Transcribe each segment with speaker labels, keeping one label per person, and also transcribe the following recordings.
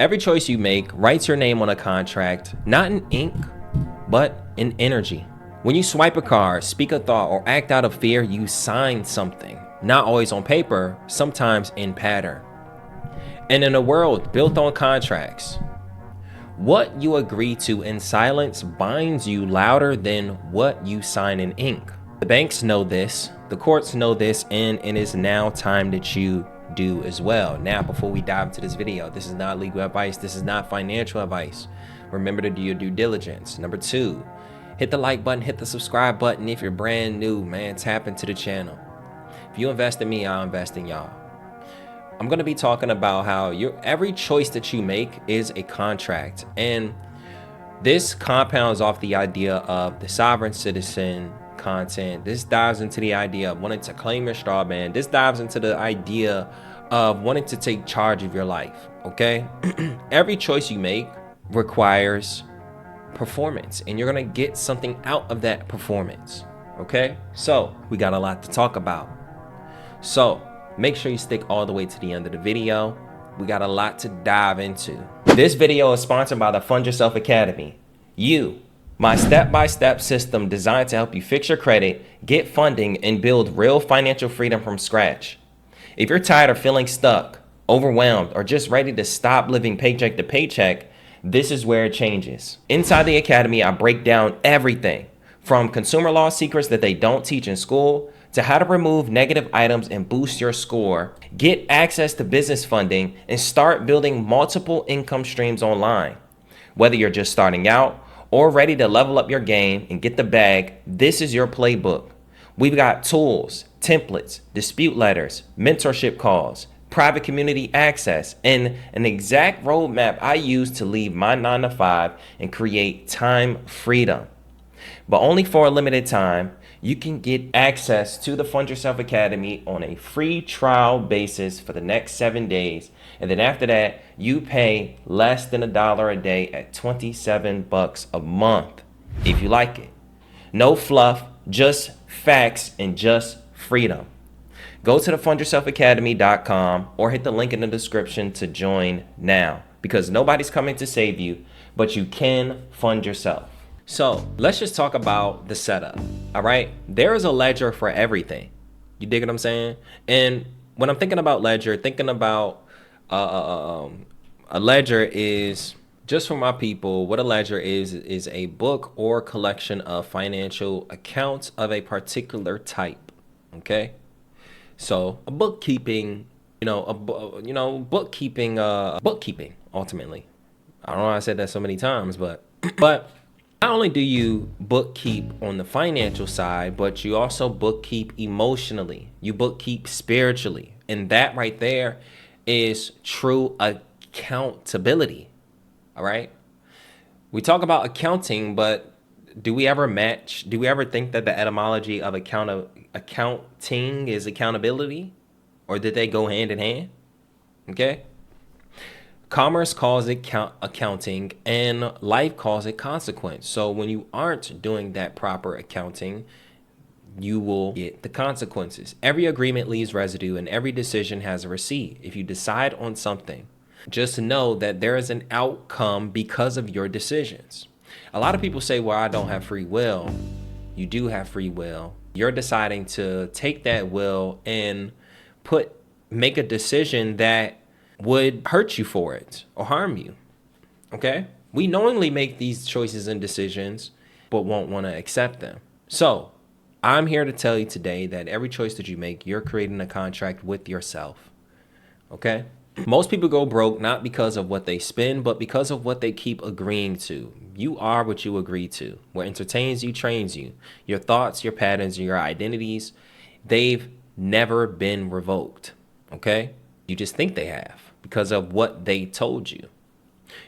Speaker 1: Every choice you make writes your name on a contract, not in ink, but in energy. When you swipe a card, speak a thought, or act out of fear, you sign something. Not always on paper, sometimes in pattern. And in a world built on contracts, what you agree to in silence binds you louder than what you sign in ink. The banks know this, the courts know this, and it is now time that you do as well. Now, before we dive into this video, this is not legal advice. This is not financial advice. Remember to do your due diligence. Number 2, hit the like button, hit the subscribe button. If you're brand new, man, tap into the channel. If you invest in me, I'll invest in y'all. I'm going to be talking about how every choice that you make is a contract. And this compounds off the idea of the sovereign citizen content. This dives into the idea of wanting to claim your straw man. This dives into the idea of wanting to take charge of your life. Okay? Every choice you make requires performance, and you're going to get something out of that performance. Okay? So we got a lot to talk about. So make sure you stick all the way to the end of the video. We got a lot to dive into. This video is sponsored by the Fund Yourself Academy. My step-by-step system designed to help you fix your credit, get funding, and build real financial freedom from scratch. If you're tired of feeling stuck, overwhelmed, or just ready to stop living paycheck to paycheck, this is where it changes. Inside the Academy, I break down everything from consumer law secrets that they don't teach in school to how to remove negative items and boost your score, get access to business funding, and start building multiple income streams online. Whether you're just starting out or ready to level up your game and get the bag, this is your playbook. We've got tools, templates, dispute letters, mentorship calls, private community access, and an exact roadmap I use to leave my 9-to-5 and create time freedom. But only for a limited time, you can get access to the Fund Yourself Academy on a free trial basis for the next 7 days. And then after that, you pay less than $1 a day at $27 a month, if you like it. No fluff, just facts and just freedom. Go to the fundyourselfacademy.com or hit the link in the description to join now, because nobody's coming to save you, but you can fund yourself. So let's just talk about the setup. All right. There is a ledger for everything. You dig what I'm saying? And when I'm thinking about ledger, thinking about a ledger is, just for my people, what a ledger is a book or collection of financial accounts of a particular type. Okay. So a bookkeeping, bookkeeping ultimately. I don't know why I said that so many times, but not only do you bookkeep on the financial side, but you also bookkeep emotionally. You bookkeep spiritually. And that right there is true accountability. All right. We talk about accounting, but do we ever think that the etymology of accounting is accountability? Or did they go hand in hand? Okay. Commerce calls it accounting, and life calls it consequence. So when you aren't doing that proper accounting, you will get the consequences. Every agreement leaves residue, and every decision has a receipt. If you decide on something, just know that there is an outcome because of your decisions. A lot of people say, well, I don't have free will. You do have free will. You're deciding to take that will and make a decision that would hurt you for it or harm you. Okay? We knowingly make these choices and decisions, but won't want to accept them. So I'm here to tell you today that every choice that you make, you're creating a contract with yourself. Okay? Most people go broke not because of what they spend, but because of what they keep agreeing to. You are what you agree to. What entertains you trains you. Your thoughts, your patterns, your identities, they've never been revoked. Okay? You just think they have because of what they told you.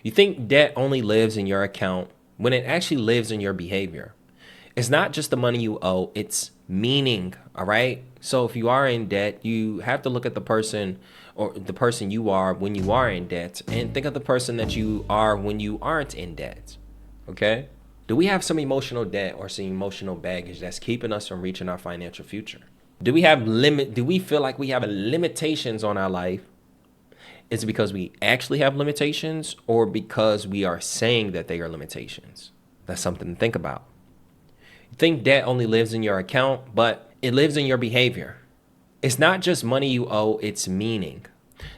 Speaker 1: You think debt only lives in your account when it actually lives in your behavior. It's not just the money you owe, it's meaning, all right? So if you are in debt, you have to look at the person you are when you are in debt, and think of the person that you are when you aren't in debt, okay? Do we have some emotional debt or some emotional baggage that's keeping us from reaching our financial future? Do we feel like we have limitations on our life? Is it because we actually have limitations or because we are saying that they are limitations? That's something to think about. You think debt only lives in your account, but it lives in your behavior. It's not just money you owe, it's meaning.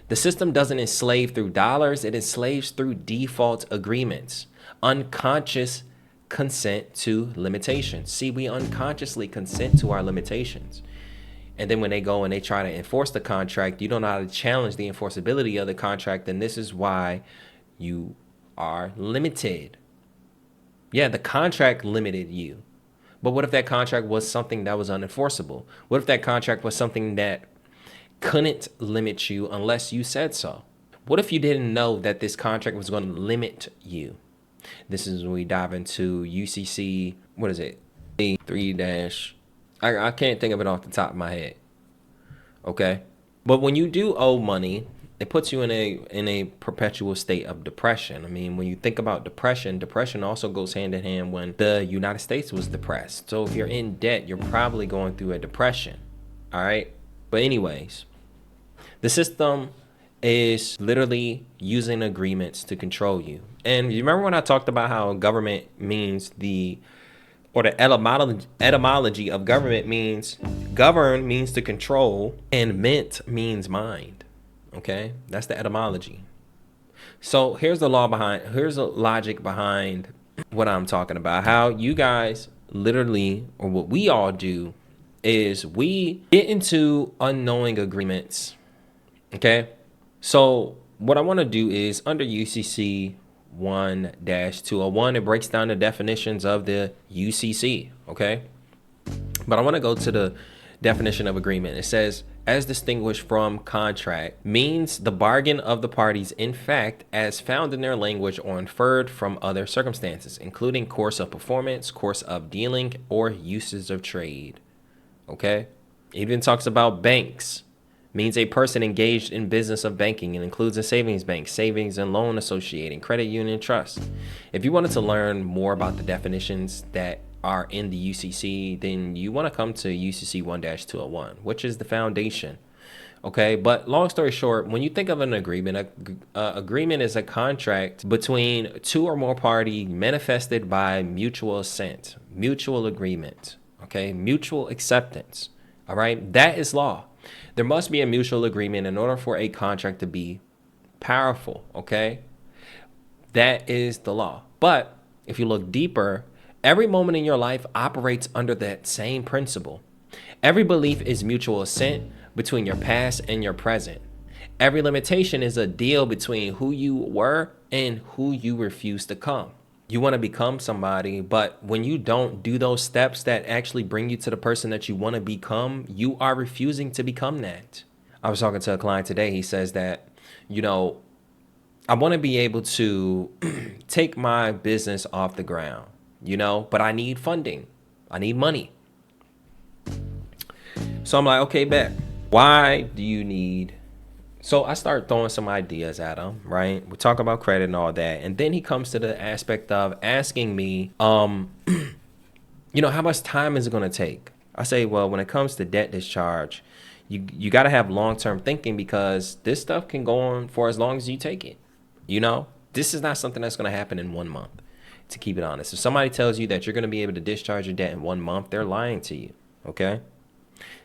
Speaker 1: The system doesn't enslave through dollars, it enslaves through default agreements, unconscious consent to limitations. See, we unconsciously consent to our limitations. And then when they go and they try to enforce the contract, you don't know how to challenge the enforceability of the contract. And this is why you are limited. Yeah, the contract limited you. But what if that contract was something that was unenforceable? What if that contract was something that couldn't limit you unless you said so? What if you didn't know that this contract was going to limit you? This is when we dive into UCC, what is it? 3 I can't think of it off the top of my head. Okay. But when you do owe money, it puts you in a perpetual state of depression. I mean, when you think about depression also goes hand in hand when the United States was depressed. So if you're in debt, you're probably going through a depression. All right. But anyways, the system is literally using agreements to control you. And you remember when I talked about how government means the etymology of government means govern means to control and ment means mind. Okay, that's the etymology. So here's the logic behind what I'm talking about. How you guys literally, or what we all do, is we get into unknowing agreements. Okay, so what I want to do is under UCC 1-201, it breaks down the definitions of the UCC, okay? But I want to go to the definition of agreement. It says, as distinguished from contract, means the bargain of the parties in fact as found in their language or inferred from other circumstances, including course of performance, course of dealing, or uses of trade, okay? It even talks about banks. Means a person engaged in business of banking and includes a savings bank, savings and loan associating, credit union, trust. If you wanted to learn more about the definitions that are in the UCC, then you want to come to UCC 1-201, which is the foundation. Okay, but long story short, when you think of an agreement, agreement is a contract between two or more parties manifested by mutual assent, mutual agreement, okay, mutual acceptance. All right, that is law. There must be a mutual agreement in order for a contract to be powerful, okay? That is the law. But if you look deeper, every moment in your life operates under that same principle. Every belief is mutual assent between your past and your present. Every limitation is a deal between who you were and who you refuse to come. You want to become somebody, but when you don't do those steps that actually bring you to the person that you want to become, you are refusing to become that. I was talking to a client today. He says that, I want to be able to take my business off the ground, but I need funding. I need money. So I'm like, okay, bet. Why do you need? So I start throwing some ideas at him, right? We talk about credit and all that. And then he comes to the aspect of asking me, how much time is it going to take? I say, well, when it comes to debt discharge, you got to have long-term thinking because this stuff can go on for as long as you take it. This is not something that's going to happen in 1 month, to keep it honest. If somebody tells you that you're going to be able to discharge your debt in 1 month, they're lying to you, okay?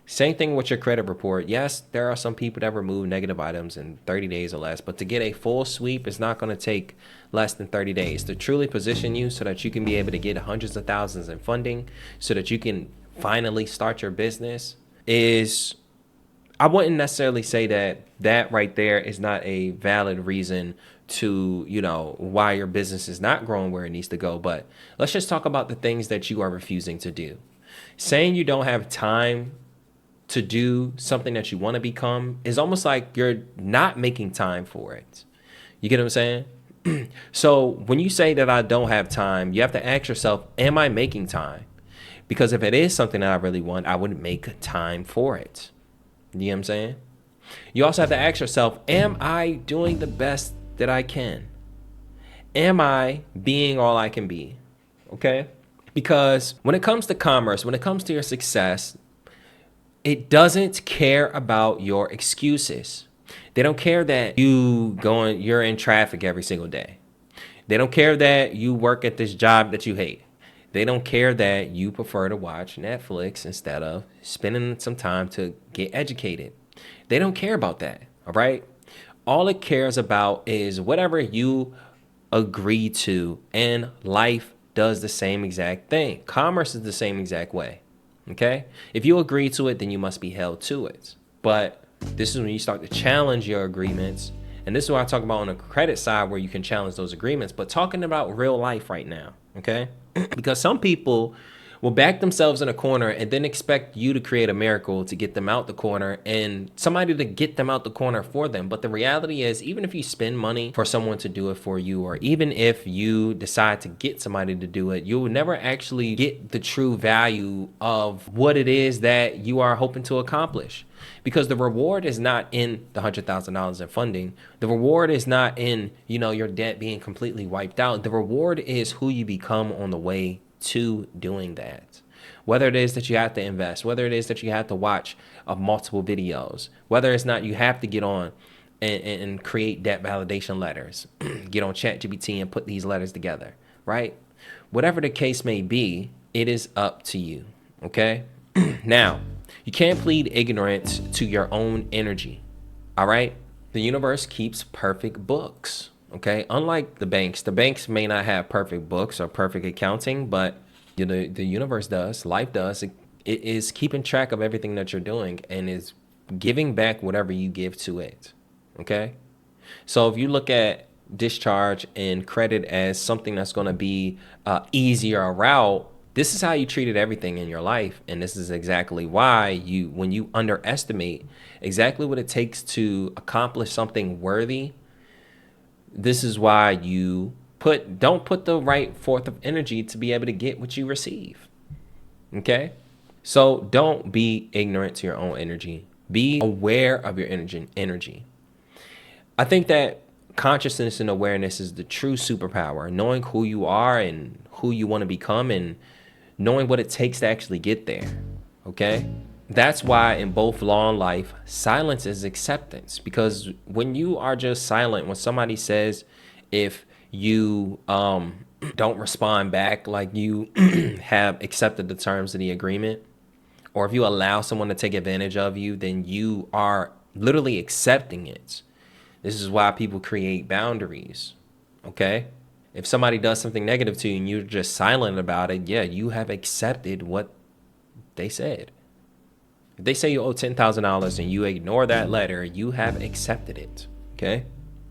Speaker 1: Same thing with your credit report. Yes, there are some people that remove negative items in 30 days or less, but to get a full sweep is not going to take less than 30 days to truly position you so that you can be able to get hundreds of thousands in funding so that you can finally start your business. I wouldn't necessarily say that right there is not a valid reason to, why your business is not growing where it needs to go. But let's just talk about the things that you are refusing to do. Saying you don't have time to do something that you want to become is almost like you're not making time for it. You get what I'm saying? So when you say that I don't have time, you have to ask yourself, am I making time? Because if it is something that I really want, I would make time for it. You know what I'm saying? You also have to ask yourself, am I doing the best that I can? Am I being all I can be? Okay? Because when it comes to commerce, when it comes to your success, it doesn't care about your excuses. They don't care that you're in traffic every single day. They don't care that you work at this job that you hate. They don't care that you prefer to watch Netflix instead of spending some time to get educated. They don't care about that, all right? All it cares about is whatever you agree to, and life does the same exact thing. Commerce is the same exact way, okay? If you agree to it, then you must be held to it. But this is when you start to challenge your agreements. And this is what I talk about on the credit side, where you can challenge those agreements. But talking about real life right now, okay? Because some people will back themselves in a corner and then expect you to create a miracle to get them out the corner and somebody to get them out the corner for them. But the reality is, even if you spend money for someone to do it for you, or even if you decide to get somebody to do it, you will never actually get the true value of what it is that you are hoping to accomplish. Because the reward is not in the $100,000 in funding. The reward is not in, your debt being completely wiped out. The reward is who you become on the way to doing that. Whether it is that you have to invest, whether it is that you have to watch multiple videos, whether it's not you have to get on and create debt validation letters, get on ChatGPT and put these letters together, right? Whatever the case may be, it is up to you, okay? Now, you can't plead ignorance to your own energy, all right? The universe keeps perfect books, okay? Unlike the banks may not have perfect books or perfect accounting, but the universe does, life does. It is keeping track of everything that you're doing and is giving back whatever you give to it, okay? So if you look at discharge and credit as something that's going to be easier route, this is how you treated everything in your life. And this is exactly why when you underestimate exactly what it takes to accomplish something worthy, this is why you don't put the right forth of energy to be able to get what you receive. Okay? So don't be ignorant to your own energy. Be aware of your energy. I think that consciousness and awareness is the true superpower. Knowing who you are and who you want to become, and knowing what it takes to actually get there, okay? That's why in both law and life, silence is acceptance. Because when you are just silent, when somebody says, if you don't respond back like you have accepted the terms of the agreement, or if you allow someone to take advantage of you, then you are literally accepting it. This is why people create boundaries, okay? If somebody does something negative to you and you're just silent about it, yeah, you have accepted what they said. If they say you owe $10,000 and you ignore that letter, you have accepted it, okay?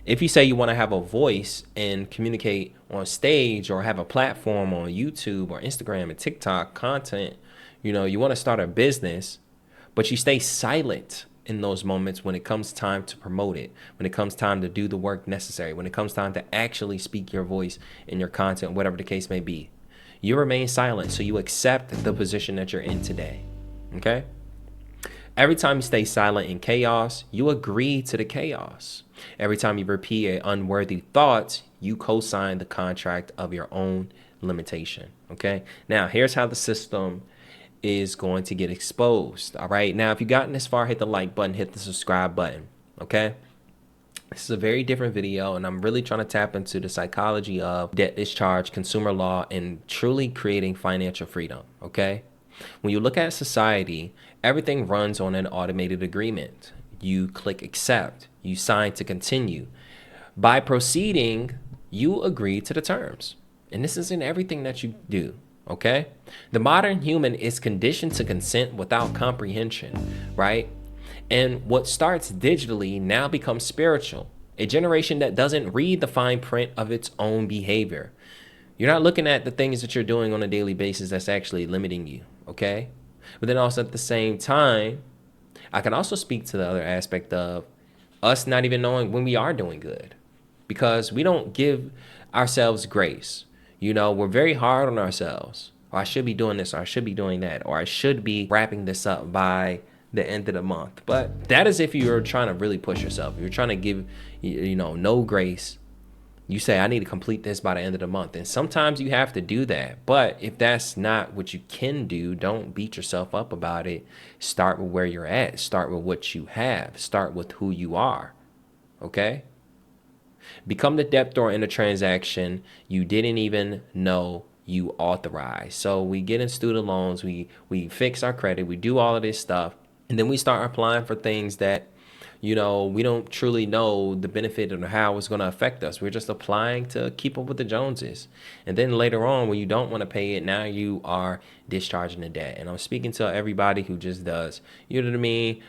Speaker 1: If you say you want to have a voice and communicate on stage or have a platform on YouTube or Instagram and TikTok content, you want to start a business, but you stay silent in those moments when it comes time to promote it, when it comes time to do the work necessary, when it comes time to actually speak your voice in your content, whatever the case may be. You remain silent, so you accept the position that you're in today, okay? Every time you stay silent in chaos, you agree to the chaos. Every time you repeat an unworthy thought, you co-sign the contract of your own limitation, okay? Now, here's how the system is going to get exposed, all right? Now, if you've gotten this far, hit the like button, hit the subscribe button, okay? This is a very different video, and I'm really trying to tap into the psychology of debt discharge, consumer law, and truly creating financial freedom, okay? When you look at society, everything runs on an automated agreement. You click accept, you sign to continue. By proceeding, you agree to the terms. And this is in everything that you do, okay? The modern human is conditioned to consent without comprehension, right? And what starts digitally now becomes spiritual. A generation that doesn't read the fine print of its own behavior. You're not looking at the things that you're doing on a daily basis that's actually limiting you, okay? But then also at the same time, I can also speak to the other aspect of us not even knowing when we are doing good, because we don't give ourselves grace. We're very hard on ourselves. Or I should be doing this, or I should be doing that, or I should be wrapping this up by the end of the month. But that is if you're trying to really push yourself. You're trying to give, no grace You say, I need to complete this by the end of the month. And sometimes you have to do that. But if that's not what you can do, don't beat yourself up about it. Start with where you're at. Start with what you have. Start with who you are. Okay? Become the debtor in a transaction you didn't even know you authorized. So we get in student loans, we fix our credit, we do all of this stuff, and then we start applying for things that, we don't truly know the benefit or how it's going to affect us. We're just applying to keep up with the Joneses. And then later on, when you don't want to pay it, now you are discharging the debt. And I'm speaking to everybody who just does, you know what I mean?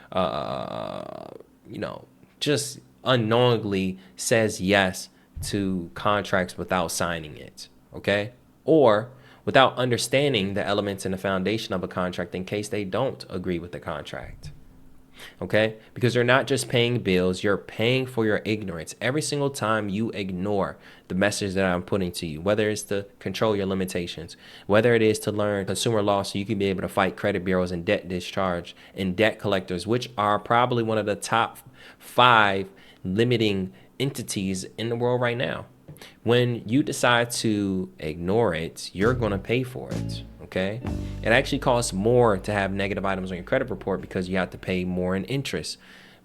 Speaker 1: Just unknowingly says yes to contracts without signing it, okay? Or without understanding the elements and the foundation of a contract in case they don't agree with the contract, okay? Because you're not just paying bills, you're paying for your ignorance. Every single time you ignore the message that I'm putting to you, whether it's to control your limitations, whether it is to learn consumer law so you can be able to fight credit bureaus and debt discharge and debt collectors, which are probably one of the top 5 limiting entities in the world right now. When you decide to ignore it, you're going to pay for it, okay? It actually costs more to have negative items on your credit report because you have to pay more in interest,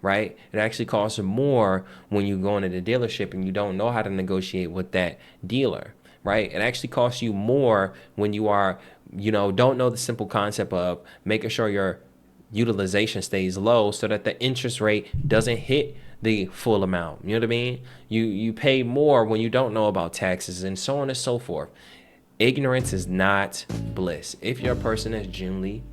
Speaker 1: right? It actually costs more when you go into the dealership and you don't know how to negotiate with that dealer, right? It actually costs you more when you are, don't know the simple concept of making sure your utilization stays low so that the interest rate doesn't hit the full amount. You know what I mean? You pay more when you don't know about taxes and so on and so forth. Ignorance is not bliss. If you're a person that's genuinely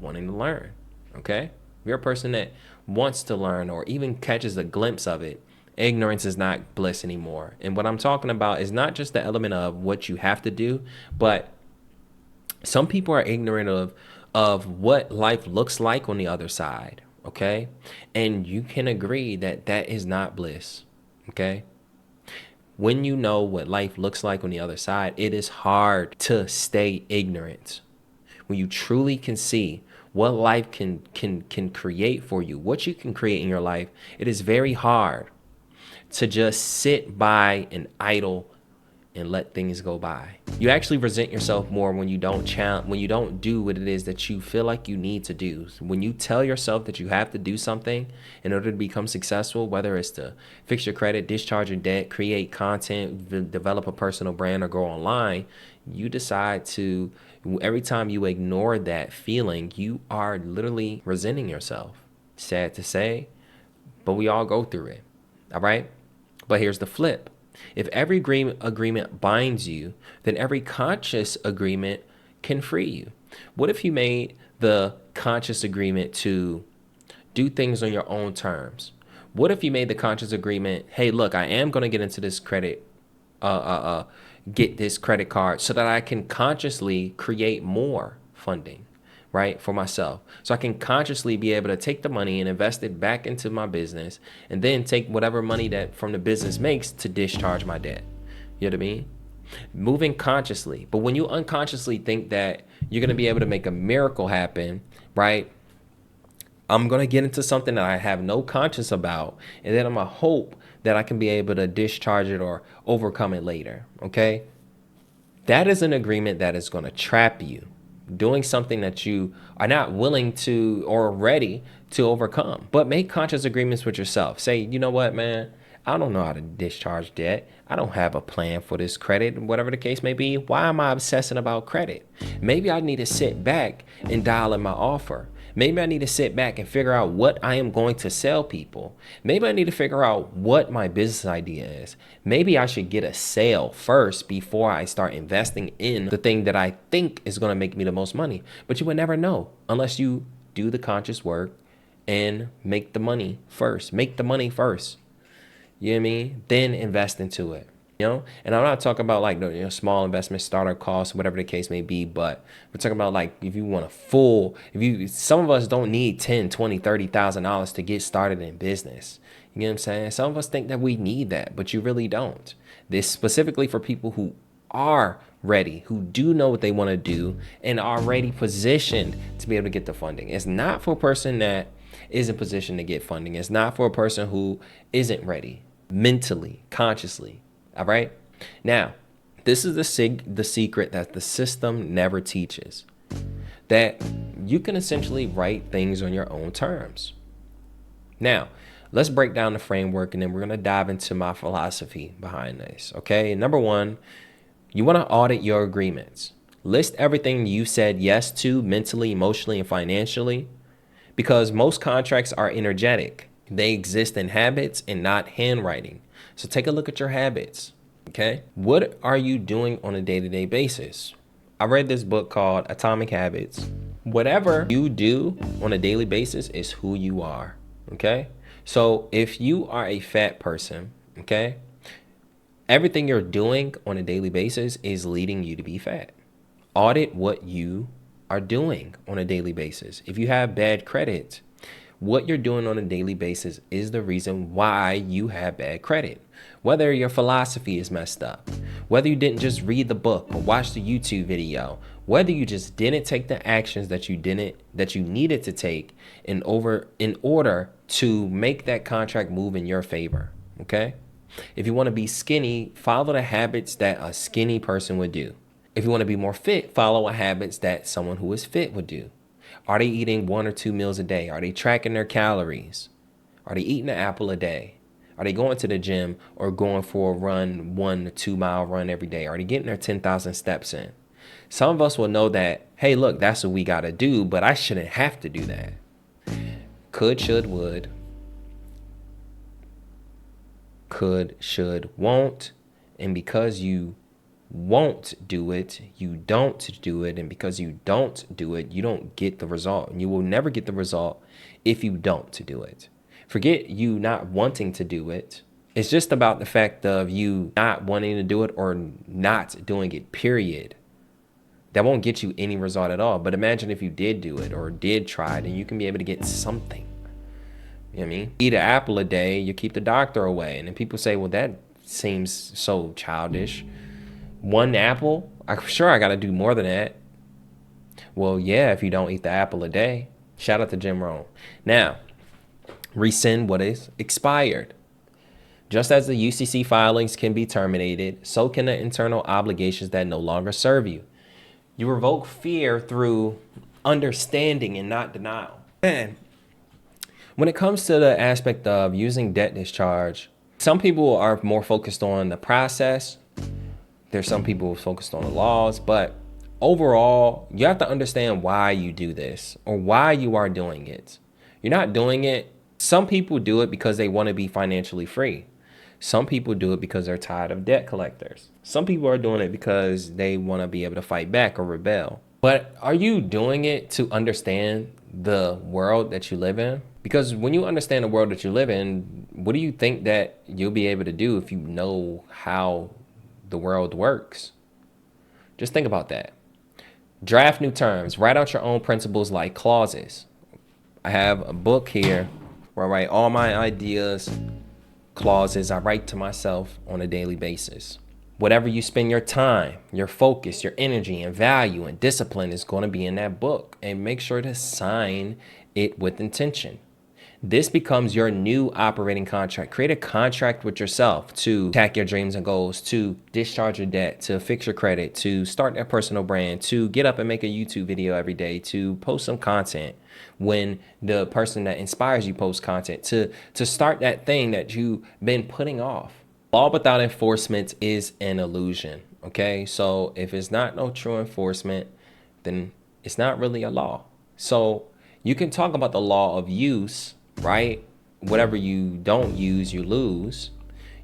Speaker 1: wanting to learn, okay? If you're a person that wants to learn or even catches a glimpse of it, ignorance is not bliss anymore. And what I'm talking about is not just the element of what you have to do, but some people are ignorant of what life looks like on the other side, okay? And you can agree that that is not bliss, okay? When you know what life looks like on the other side, it is hard to stay ignorant. When you truly can see what life can create for you, what you can create in your life, it is very hard to just sit by and idle and let things go by. You actually resent yourself more when you don't do what it is that you feel like you need to do. When you tell yourself that you have to do something in order to become successful, whether it's to fix your credit, discharge your debt, create content, develop a personal brand, or go online, you decide to, every time you ignore that feeling, you are literally resenting yourself. Sad to say, but we all go through it, all right? But here's the flip. If every agreement binds you, then every conscious agreement can free you. What if you made the conscious agreement to do things on your own terms? What if you made the conscious agreement, hey, look, I am going to get into this get this credit card so that I can consciously create more funding, right, for myself. So I can consciously be able to take the money and invest it back into my business and then take whatever money that from the business makes to discharge my debt. You know what I mean? Moving consciously. But when you unconsciously think that you're going to be able to make a miracle happen, right? I'm going to get into something that I have no conscience about, and then I'm going to hope that I can be able to discharge it or overcome it later, okay? That is an agreement that is going to trap you, doing something that you are not willing to or ready to overcome. But make conscious agreements with yourself. Say, you know what, man, I don't know how to discharge debt. I don't have a plan for this credit, whatever the case may be. Why am I obsessing about credit? Maybe I need to sit back and dial in my offer. Maybe I need to sit back and figure out what I am going to sell people. Maybe I need to figure out what my business idea is. Maybe I should get a sale first before I start investing in the thing that I think is going to make me the most money. But you would never know unless you do the conscious work and make the money first. Make the money first. You know what I mean? Then invest into it. And I'm not talking about like small investment startup costs, whatever the case may be, but we're talking about like if you want some of us don't need 10, 20, $30,000 to get started in business. You know what I'm saying? Some of us think that we need that, but you really don't. This specifically for people who are ready, who do know what they want to do and are already positioned to be able to get the funding. It's not for a person that isn't positioned to get funding. It's not for a person who isn't ready mentally, consciously. All right. Now, this is the secret that the system never teaches, that you can essentially write things on your own terms. Now, let's break down the framework and then we're going to dive into my philosophy behind this. Okay. Number one, you want to audit your agreements. List everything you said yes to mentally, emotionally, and financially, because most contracts are energetic. They exist in habits and not handwriting. So take a look at your habits. Okay. What are you doing on a day-to-day basis? I read this book called Atomic Habits. Whatever you do on a daily basis is who you are. Okay. So if you are a fat person, okay, everything you're doing on a daily basis is leading you to be fat. Audit what you are doing on a daily basis. If you have bad credit, what you're doing on a daily basis is the reason why you have bad credit. Whether your philosophy is messed up, whether you didn't just read the book or watch the YouTube video, whether you just didn't take the actions that you needed to take in order to make that contract move in your favor. Okay? If you want to be skinny, follow the habits that a skinny person would do. If you want to be more fit, follow habits that someone who is fit would do. Are they eating 1 or 2 meals a day? Are they tracking their calories? Are they eating an apple a day? Are they going to the gym or going for a run, 1 to 2 mile run every day? Are they getting their 10,000 steps in? Some of us will know that, hey, look, that's what we got to do, but I shouldn't have to do that. Could, should, would. Could, should, won't. And because you won't do it, you don't do it. And because you don't do it, you don't get the result. And you will never get the result if you don't do it. Forget you not wanting to do it. It's just about the fact of you not wanting to do it or not doing it, period. That won't get you any result at all. But imagine if you did do it or did try it, and you can be able to get something. You know what I mean? Eat an apple a day, you keep the doctor away. And then people say, well, that seems so childish. 1 apple? I'm sure I got to do more than that. Well, yeah, if you don't eat the apple a day. Shout out to Jim Rohn. Now, rescind what is expired. Just as the UCC filings can be terminated, so can the internal obligations that no longer serve you. You revoke fear through understanding and not denial. And when it comes to the aspect of using debt discharge, some people are more focused on the process. There's some people focused on the laws, but overall, you have to understand why you do this or why you are doing it. You're not doing it. Some people do it because they want to be financially free. Some people do it because they're tired of debt collectors. Some people are doing it because they want to be able to fight back or rebel. But are you doing it to understand the world that you live in? Because when you understand the world that you live in, what do you think that you'll be able to do if you know how the world works? Just think about that. Draft new terms. Write out your own principles like clauses. I have a book here where I write all my ideas, clauses. I write to myself on a daily basis. Whatever you spend your time, your focus, your energy and value and discipline is going to be in that book. And make sure to sign it with intention. This becomes your new operating contract. Create a contract with yourself to attack your dreams and goals, to discharge your debt, to fix your credit, to start that personal brand, to get up and make a YouTube video every day, to post some content when the person that inspires you posts content, to start that thing that you've been putting off. Law without enforcement is an illusion. Okay, so if it's not no true enforcement, then it's not really a law. So you can talk about the law of use, right? Whatever you don't use, you lose.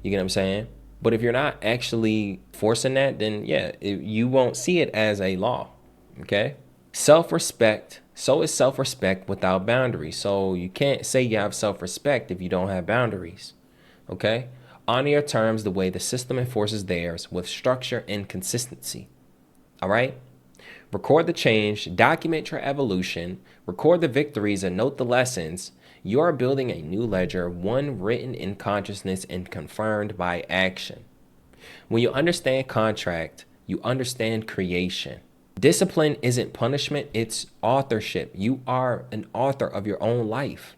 Speaker 1: You get what I'm saying? But if you're not actually forcing that, then yeah, you won't see it as a law. Okay? Self-respect. So is self-respect without boundaries. So you can't say you have self-respect if you don't have boundaries. Okay? Honor your terms the way the system enforces theirs, with structure and consistency. All right? Record the change, document your evolution, record the victories, and note the lessons. You are building a new ledger, one written in consciousness and confirmed by action. When you understand contract, you understand creation. Discipline isn't punishment, it's authorship. You are an author of your own life.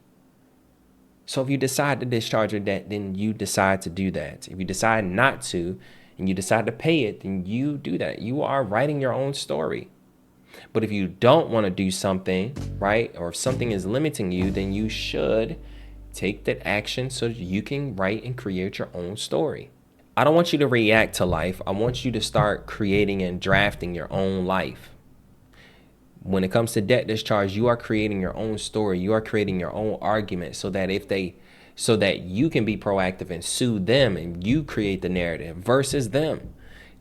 Speaker 1: So if you decide to discharge your debt, then you decide to do that. If you decide not to, and you decide to pay it, then you do that. You are writing your own story. But if you don't want to do something, right, or if something is limiting you, then you should take that action so that you can write and create your own story. I don't want you to react to life. I want you to start creating and drafting your own life. When it comes to debt discharge, you are creating your own story. You are creating your own argument so that you can be proactive and sue them, and you create the narrative versus them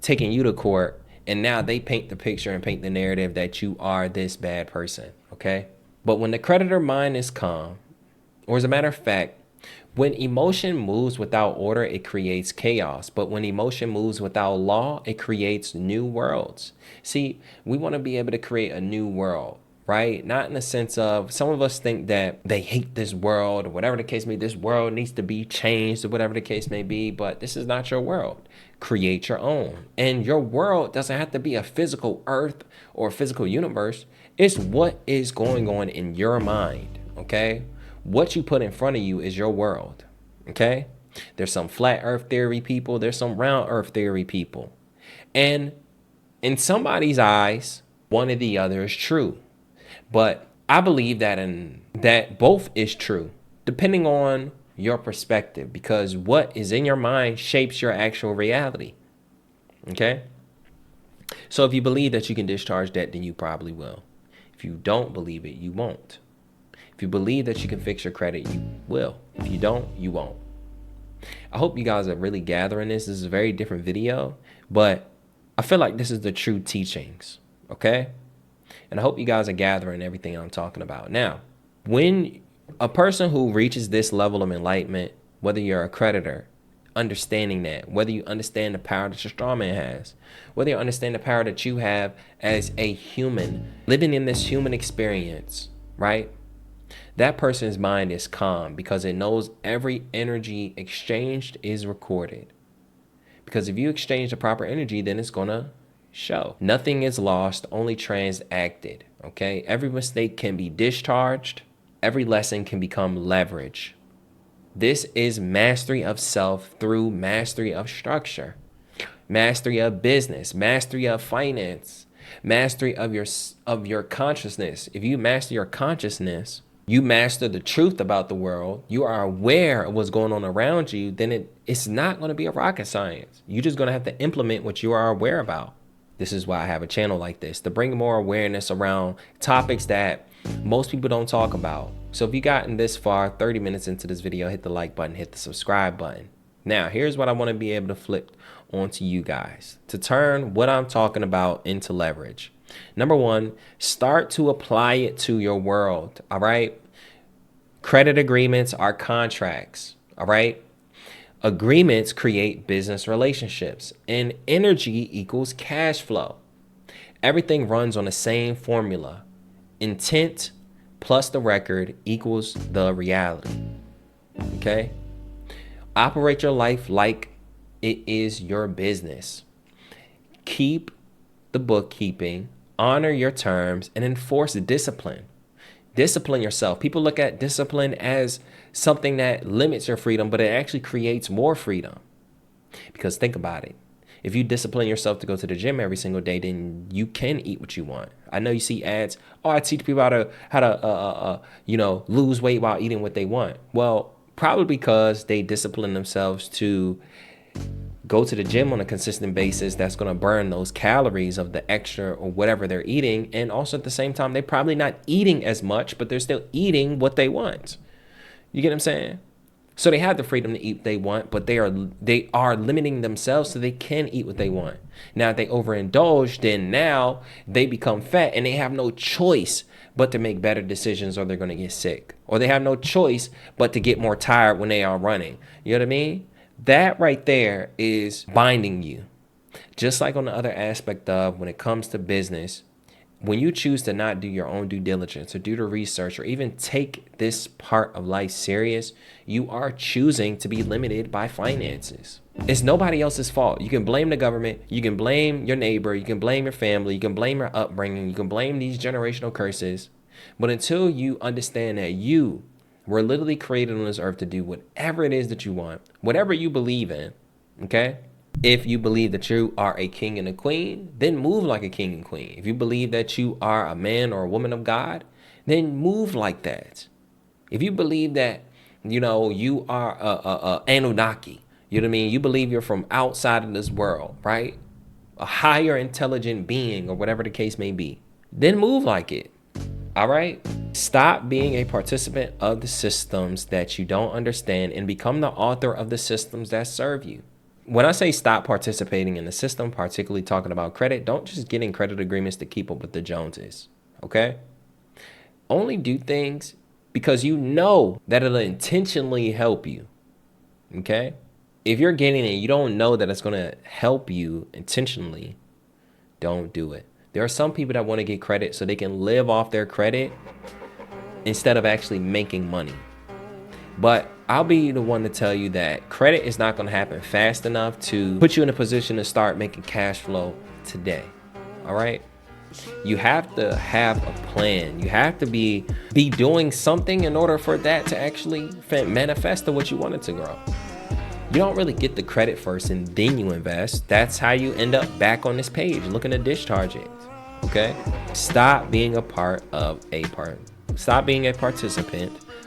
Speaker 1: taking you to court, and now they paint the picture and paint the narrative that you are this bad person, okay? But when the creditor mind is calm, or as a matter of fact, when emotion moves without order, it creates chaos. But when emotion moves without law, it creates new worlds. See, we want to be able to create a new world, right? Not in the sense of, some of us think that they hate this world or whatever the case may be. This world needs to be changed or whatever the case may be, but this is not your world. Create your own. And your world doesn't have to be a physical earth or a physical universe. It's what is going on in your mind, okay? What you put in front of you is your world, okay? There's some flat earth theory people. There's some round earth theory people. And in somebody's eyes, one or the other is true. But I believe that both is true, depending on your perspective, because what is in your mind shapes your actual reality, okay? So if you believe that you can discharge debt, then you probably will. If you don't believe it, you won't. If you believe that you can fix your credit, you will. If you don't, you won't. I hope you guys are really gathering this. This is a very different video, but I feel like this is the true teachings, okay? And I hope you guys are gathering everything I'm talking about. Now, when a person who reaches this level of enlightenment, whether you're a creditor, understanding that, whether you understand the power that your strawman has, whether you understand the power that you have as a human, living in this human experience, right? That person's mind is calm because it knows every energy exchanged is recorded. Because if you exchange the proper energy, then it's going to show. Nothing is lost, only transacted, okay? Every mistake can be discharged. Every lesson can become leverage. This is mastery of self through mastery of structure, mastery of business, mastery of finance, mastery of your consciousness. If you master your consciousness, you master the truth about the world, you are aware of what's going on around you, then it's not going to be a rocket science. You're just going to have to implement what you are aware about. This is why I have a channel like this, to bring more awareness around topics that most people don't talk about. So if you've gotten this far, 30 minutes into this video, hit the like button, hit the subscribe button. Now, here's what I want to be able to flip onto you guys to turn what I'm talking about into leverage. Number one, start to apply it to your world, all right? Credit agreements are contracts, all right? Agreements create business relationships, and energy equals cash flow. Everything runs on the same formula. Intent plus the record equals the reality, okay? Operate your life like it is your business. Keep the bookkeeping, honor your terms, and enforce discipline. Discipline yourself. People look at discipline as something that limits your freedom, but it actually creates more freedom. Because think about it. If you discipline yourself to go to the gym every single day, then you can eat what you want. I know you see ads, oh, I teach people how to lose weight while eating what they want. Well, probably because they discipline themselves to go to the gym on a consistent basis. That's going to burn those calories of the extra or whatever they're eating. And also at the same time, they're probably not eating as much, but they're still eating what they want. You get what I'm saying? So they have the freedom to eat what they want, but they are limiting themselves so they can eat what they want. Now, if they overindulge, then now they become fat and they have no choice but to make better decisions, or they're going to get sick. Or they have no choice but to get more tired when they are running. You know what I mean? That right there is binding you. Just like on the other aspect of when it comes to business, when you choose to not do your own due diligence or do the research or even take this part of life serious, you are choosing to be limited by finances. It's nobody else's fault. You can blame the government, you can blame your neighbor, you can blame your family, you can blame your upbringing, you can blame these generational curses. But until you understand that you We're literally created on this earth to do whatever it is that you want, whatever you believe in, okay? If you believe that you are a king and a queen, then move like a king and queen. If you believe that you are a man or a woman of God, then move like that. If you believe that, you are a Anunnaki, you know what I mean? You believe you're from outside of this world, right? A higher intelligent being or whatever the case may be, then move like it. All right? Stop being a participant of the systems that you don't understand and become the author of the systems that serve you. When I say stop participating in the system, particularly talking about credit, don't just get in credit agreements to keep up with the Joneses, okay? Only do things because you know that it'll intentionally help you, okay? If you're getting it, you don't know that it's going to help you intentionally, don't do it. There are some people that want to get credit so they can live off their credit instead of actually making money. But I'll be the one to tell you that credit is not going to happen fast enough to put you in a position to start making cash flow today. All right. You have to have a plan. You have to be doing something in order for that to actually manifest to what you want it to grow. You don't really get the credit first and then you invest. That's how you end up back on this page looking to discharge it. Okay. Stop being a participant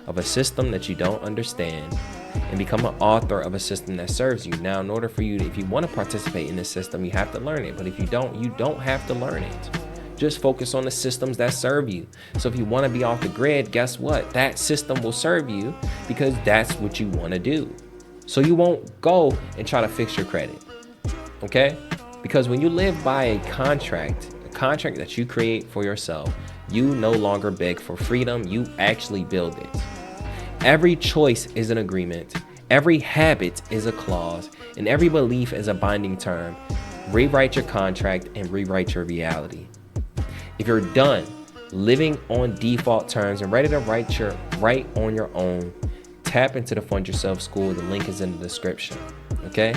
Speaker 1: of a system that you don't understand and become an author of a system that serves you. Now, in order for you if you want to participate in this system, you have to learn it. But if you don't have to learn it. Just focus on the systems that serve you. So if you want to be off the grid, guess what? That system will serve you because that's what you want to do. So you won't go and try to fix your credit. Okay? Because when you live by a contract that you create for yourself, you no longer beg for freedom, you actually build it. Every choice is an agreement, every habit is a clause, and every belief is a binding term. Rewrite your contract and rewrite your reality. If you're done living on default terms and ready to write on your own, tap into the Fund Yourself School. The link is in the description, okay?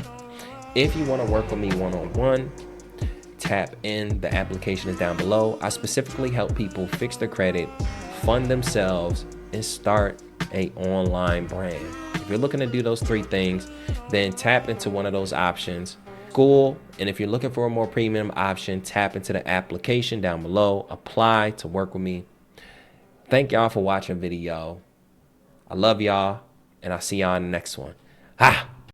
Speaker 1: If you want to work with me one-on-one, tap in. The application is down below. I specifically help people fix their credit, fund themselves, and start an online brand. If you're looking to do those three things, then tap into one of those options. School, and if you're looking for a more premium option, tap into the application down below. Apply to work with me. Thank y'all for watching the video. I love y'all, and I'll see y'all in the next one.